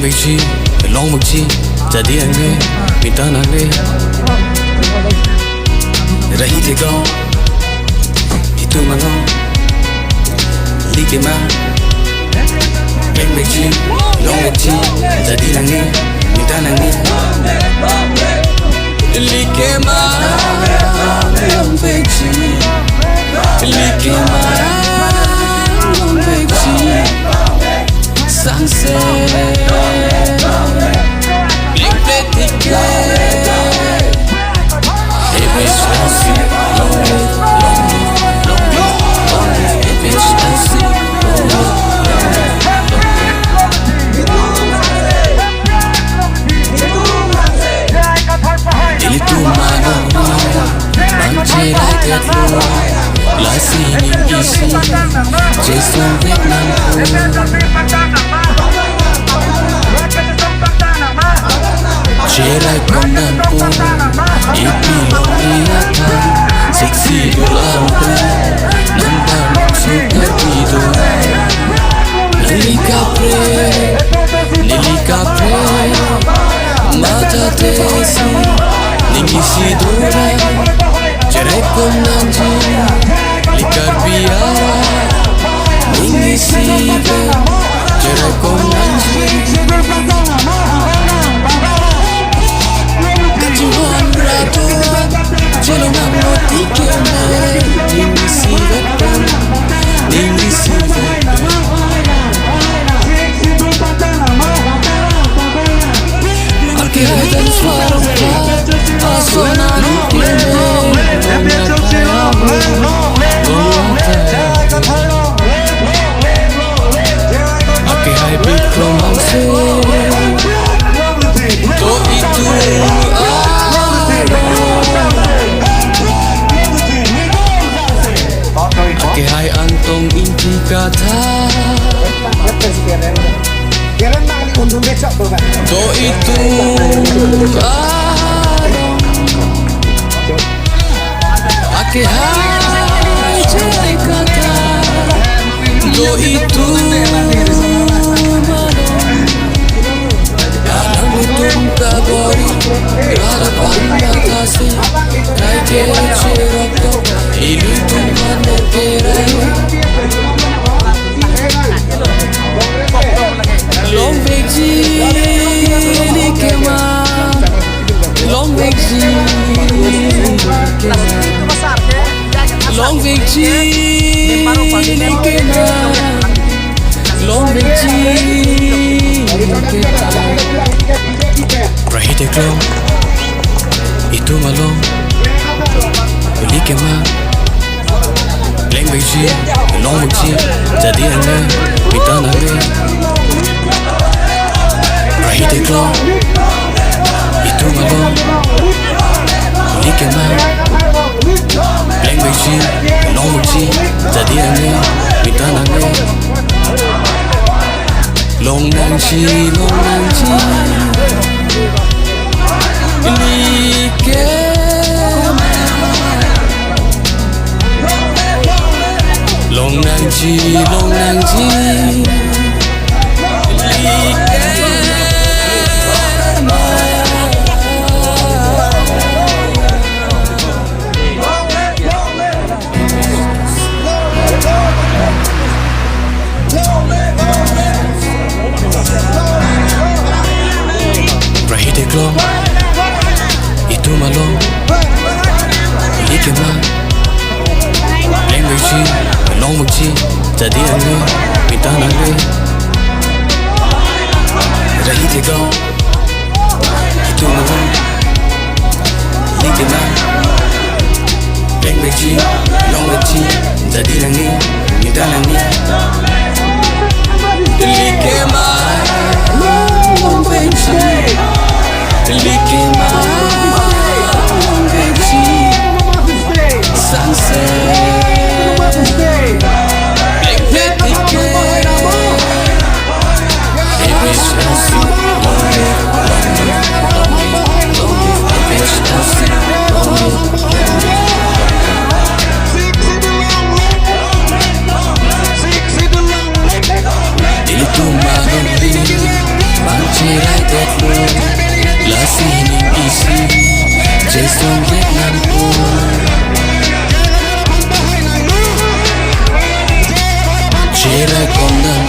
Langlokso chi, long chi, jadi angge, minta nangge. Rahi tega, itu malam, like ma. Langlokso chi, long chi, jadi angge, minta nangge. Like ma, Langlokso chi, like ma, Langlokso chi. Sunset, big ticket, APHLC, long APHLC, itu mana mencari flow, lasi Ning isi, Jason Vietnam. Cerai kondanku, ipiloniatan, seksi dulanku, Langlokso tertidur. Nili kapre, mata tesi, Ning isi dura, cerai kondanji, likar biara, Ning isi be, cerai kondanji. Kajian beratur, jalan mati kena, Ning isi betul, Ning isi betul. Arke dan suara asonan kene, Arke hai bikromase, to itu. Arke hai antong inti kata. To itu Arke hai cerai kata. To itu Alam itu kabori harapan batasi kai kere cerokto ini tuhan negerai. Langlokso like ma, Langlokso Langlokso like ma, Langlokso like ma. Rahi tega, itu malam, like ma. Langlokso, jadi angge, minta nangge. Rahi tega, itu malam, like ma. Langlokso, jadi angge, minta nangge. Long nangchi, like ma. Long nangchi, like ma. Rahi tega, itu malam, like ma. Langlokso, jadi angge, minta nangge. Rahi tega, itu malam, like ma. Langlokso, jadi angge, minta nangge. Like ma, Langlokso, like ma, Langlokso. Sunset, big ticket, APHLC, Itu malam ini Jason Vietnam Jera Kondan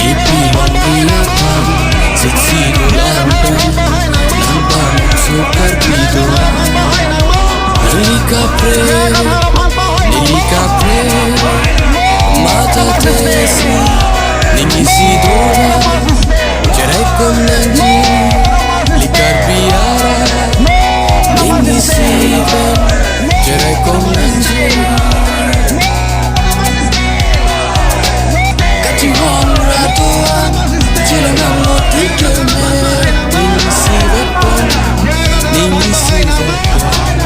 APHLC Sexy Dunlap Nampak sukar pido Nilika pre Mata tesi Ningisi dora Cerai kom nanji Likar biara Ningisi Cerai kom nanji Kacihon ratuan Cilangan lo tikeme Ningisi weapon Ningisi weapon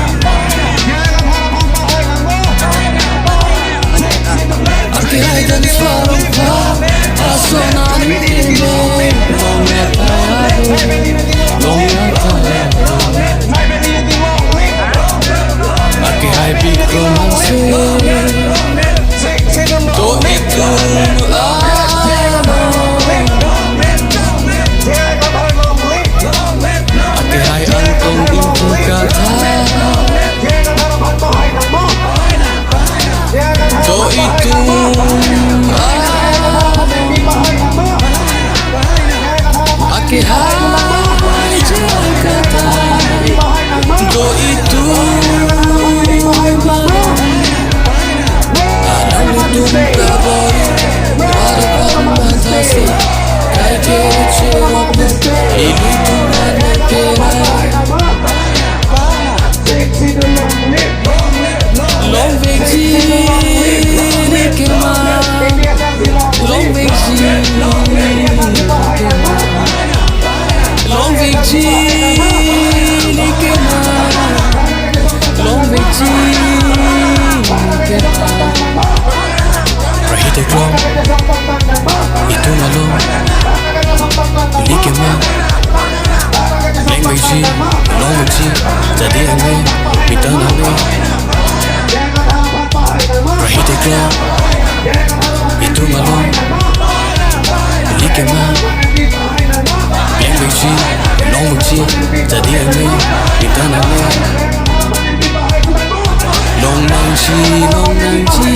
Akhirnya dan selalu Asonan ini Akhirnya bikin To itu Akhirnya angkong itu kata To itu Akhirnya kata To itu Alam itu kabar Harapan batasi Kaya kecewa Ini Tuhan yang kira Long veggie Nikema Long veggie Long veggie Nikema Long veggie Nikema Rahite klong Itu malu Nikema Long veggie Long veggie Jadi angin Kita nangin Rahite klong Itu malu Nikema Long veggie Jadi angin Kita nangin Long nangchi Long nangchi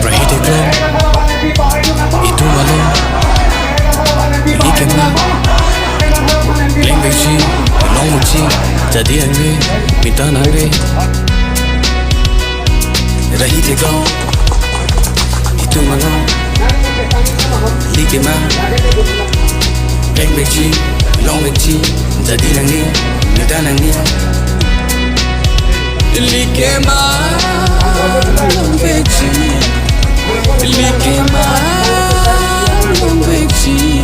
Rahite klong Itu malu Nikema Leng veggie Long veggie Jadi angin Minta nangin Rahite klong Itu malu Nikema Leng veggie Long veggie Jadi angin Minta nangin Likema Long veggie Likema Long veggie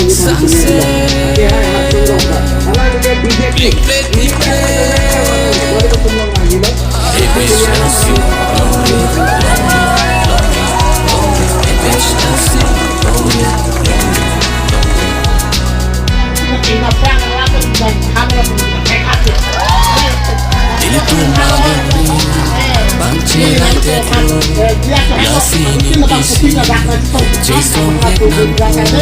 Sunset Liklet APHLC APHLC Itu malam Bangcirai tetru Yasi nipisi Jason Vietnam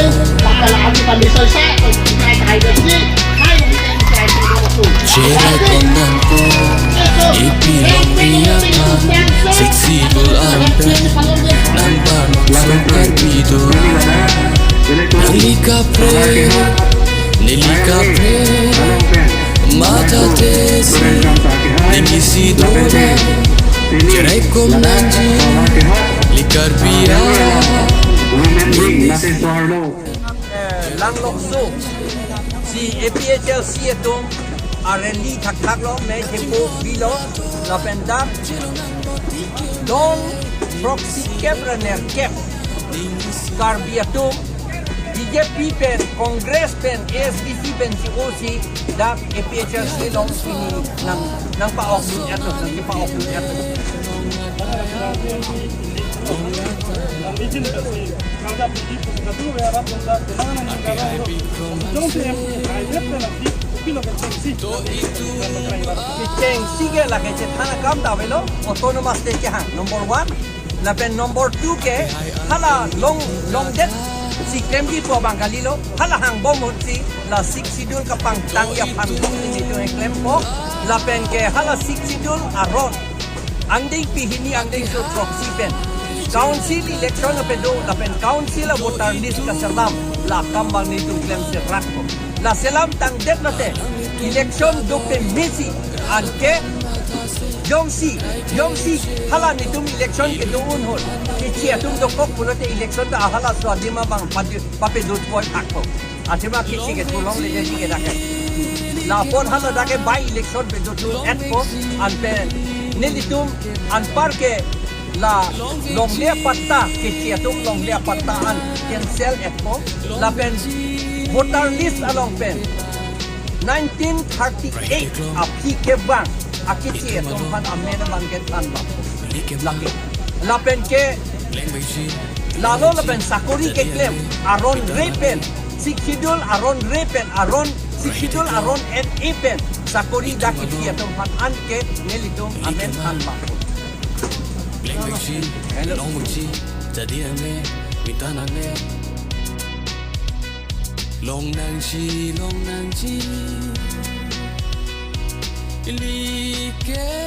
Cerai kondanku APHLC Seksi Dunlap Nampak sukar pido Nilika pre Mata tesi Ningisi dora Cerai kom nanji Likar biara Langlokso si APHLC itu R&D thak lo me tempo bilo la pendap long proxy camera ner cap carbiatum DJP pen Congress pen ASDC pen COC dak APHLC long sini nang paok dun eto nang paok dun eto Kiceng sige la ke thana kam da velo autonomous state hang number 1 la pen number 2 ke hala long det si kemdi po bangkalilo hala hang bomot si la sik sidul kapang tang ya pan ni to klem po la pen ke hala sik sidul aron anding pihini anding so proxy pen council election pe do la pen council voter list ka salam la kambang ni to klem se rakko la selam tang det na te election do pe mesi anke Yongsi hala ni tum election ke doon hol ke chia tum do kok pulote election da hala so lima bang pape dot point akko atima ke sige tulong le sige daket la pon hala dake by election pe dot at po an pe nilitum an parke la long le patta ke chia tum long le patta an cancel at po la pen voter list along pen 1938 api ke bang akichi tong pan amena banget tan ba laki lapen ke lalo lapen sakuri ke klem aron repen sikidul aron repen aron sikidul aron et epen sakuri dakichi tong pan an ke nelitum amen an ba long chi jadi ane mitana ne long nang chi li ke